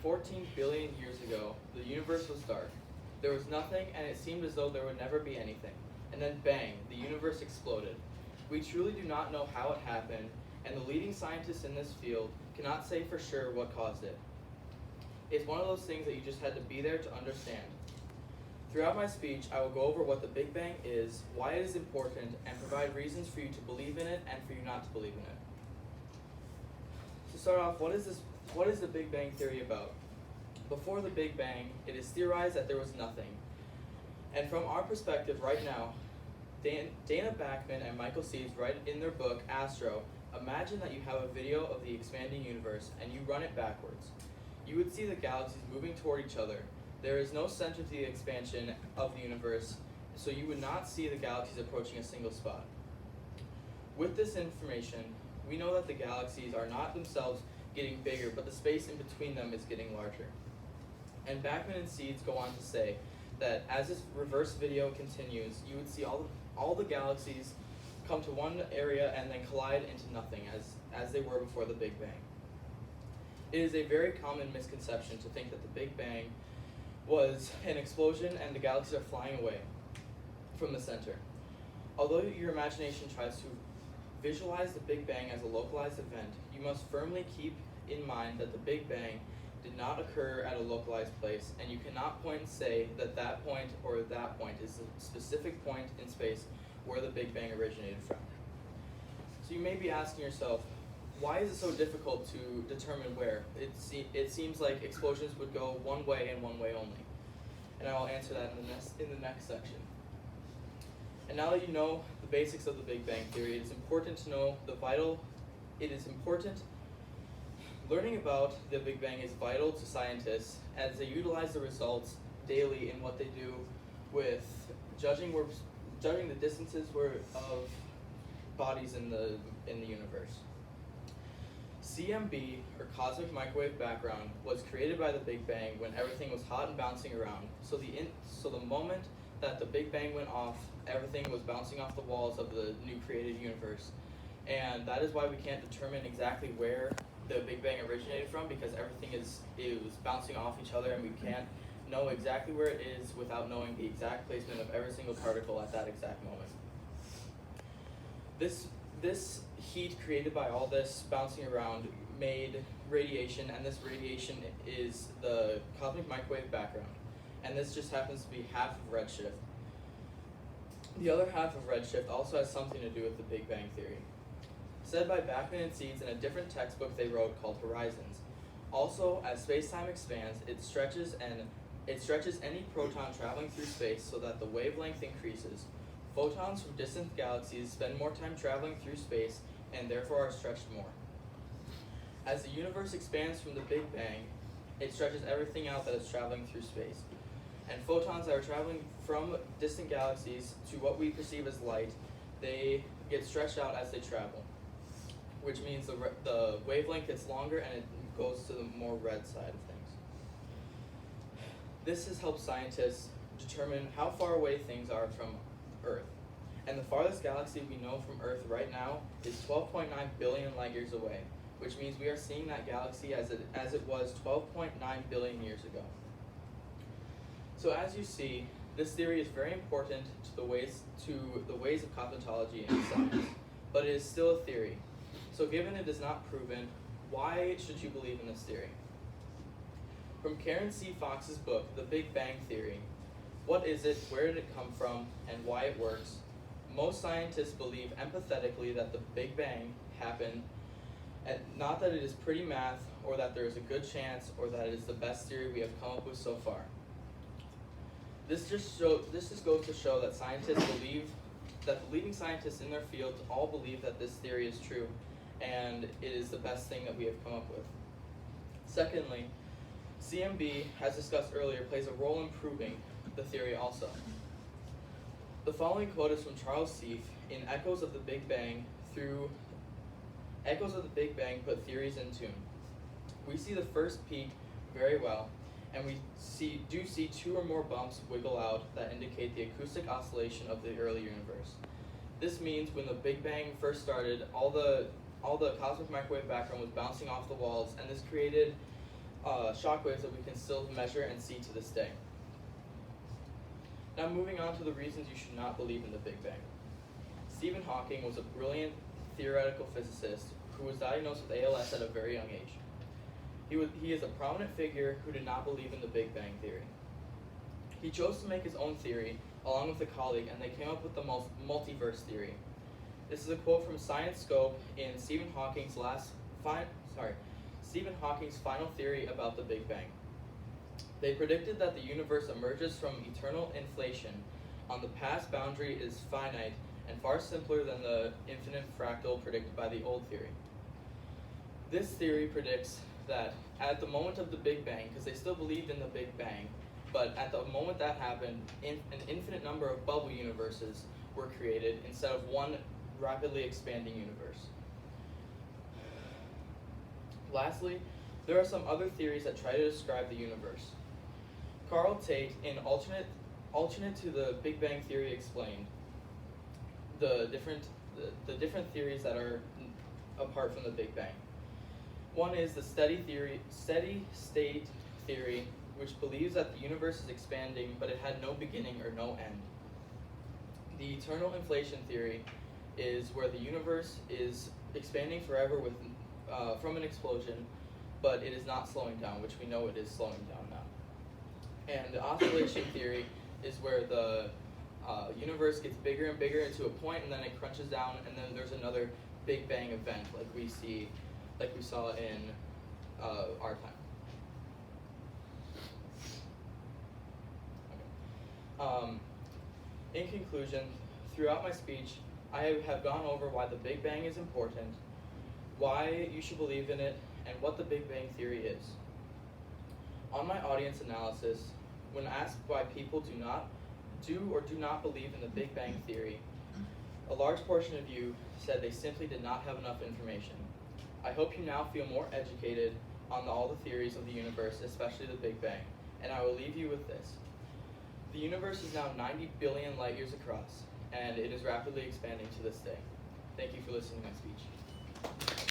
14 billion years ago, the universe was dark. There was nothing, and it seemed as though there would never be anything. And then bang, the universe exploded. We truly do not know how it happened, and the leading scientists in this field cannot say for sure what caused it. It's one of those things that you just had to be there to understand. Throughout my speech, I will go over what the Big Bang is, why it is important, and provide reasons for you to believe in it and for you not to believe in it. To start off, what is the Big Bang Theory about? Before the Big Bang, it is theorized that there was nothing. And from our perspective right now, Dana Backman and Michael Seeds write in their book, Astro, imagine that you have a video of the expanding universe and you run it backwards. You would see the galaxies moving toward each other. There is no center to the expansion of the universe, so you would not see the galaxies approaching a single spot. With this information, we know that the galaxies are not themselves getting bigger, but the space in between them is getting larger. And Backman and Seeds go on to say that as this reverse video continues, you would see all the galaxies come to one area and then collide into nothing as they were before the Big Bang. It is a very common misconception to think that the Big Bang was an explosion and the galaxies are flying away from the center. Although your imagination tries to visualize the Big Bang as a localized event, you must firmly keep in mind that the Big Bang did not occur at a localized place, and you cannot point and say that that point or that point is a specific point in space where the Big Bang originated from. So you may be asking yourself, why is it so difficult to determine where? It seems like explosions would go one way and one way only. And I will answer that in the next section. And now that you know the basics of the Big Bang Theory, it is important to know learning about the Big Bang is vital to scientists as they utilize the results daily in what they do with judging the distances of bodies in the universe. CMB, or cosmic microwave background, was created by the Big Bang when everything was hot and bouncing around. So the moment that the Big Bang went off, everything was bouncing off the walls of the new created universe. And that is why we can't determine exactly where the Big Bang originated from, because everything was bouncing off each other, and we can't know exactly where it is without knowing the exact placement of every single particle at that exact moment. This heat created by all this bouncing around made radiation, and this radiation is the cosmic microwave background. And this just happens to be half of redshift. The other half of redshift also has something to do with the Big Bang Theory. Said by Backman and Seeds in a different textbook they wrote called Horizons. Also, as space-time expands, it stretches any proton traveling through space so that the wavelength increases. Photons from distant galaxies spend more time traveling through space and therefore are stretched more. As the universe expands from the Big Bang, it stretches everything out that is traveling through space. And photons that are traveling from distant galaxies to what we perceive as light, they get stretched out as they travel, which means the wavelength gets longer and it goes to the more red side of things. This has helped scientists determine how far away things are from Earth. And the farthest galaxy we know from Earth right now is 12.9 billion light years away, which means we are seeing that galaxy as it was 12.9 billion years ago. So as you see, this theory is very important to the ways of cosmology and science, but it is still a theory. So given it is not proven, why should you believe in this theory? From Karen C. Fox's book, The Big Bang Theory, what is it, where did it come from, and why it works? Most scientists believe empathetically that the Big Bang happened, and not that it is pretty math, or that there is a good chance, or that it is the best theory we have come up with so far. This just goes to show that the leading scientists in their fields all believe that this theory is true, and it is the best thing that we have come up with. Secondly, CMB, as discussed earlier, plays a role in proving the theory also. The following quote is from Charles Seife in Echoes of the Big Bang put theories in tune. We see the first peak very well, and we do see two or more bumps wiggle out that indicate the acoustic oscillation of the early universe. This means when the Big Bang first started, all the cosmic microwave background was bouncing off the walls, and this created shockwaves that we can still measure and see to this day. Now moving on to the reasons you should not believe in the Big Bang. Stephen Hawking was a brilliant theoretical physicist who was diagnosed with ALS at a very young age. He is a prominent figure who did not believe in the Big Bang Theory. He chose to make his own theory along with a colleague, and they came up with the multiverse theory. This is a quote from Science Scope in Stephen Hawking's final theory about the Big Bang. They predicted that the universe emerges from eternal inflation on the past boundary is finite and far simpler than the infinite fractal predicted by the old theory. This theory predicts that at the moment of the Big Bang, because they still believed in the Big Bang, but at the moment that happened, an infinite number of bubble universes were created instead of one rapidly expanding universe. Lastly, there are some other theories that try to describe the universe. Carl Tate, in alternate to the Big Bang Theory, explained the different theories that are apart from the Big Bang. One is the steady state theory, which believes that the universe is expanding, but it had no beginning or no end. The eternal inflation theory is where the universe is expanding forever from an explosion, but it is not slowing down, which we know it is slowing down now. And the oscillation theory is where the universe gets bigger and bigger into a point, and then it crunches down, and then there's another Big Bang event, like we saw in our time. Okay. In conclusion, throughout my speech, I have gone over why the Big Bang is important, why you should believe in it, and what the Big Bang Theory is. On my audience analysis, when asked why people do or do not believe in the Big Bang Theory, a large portion of you said they simply did not have enough information. I hope you now feel more educated on all the theories of the universe, especially the Big Bang, and I will leave you with this. The universe is now 90 billion light years across, and it is rapidly expanding to this day. Thank you for listening to my speech.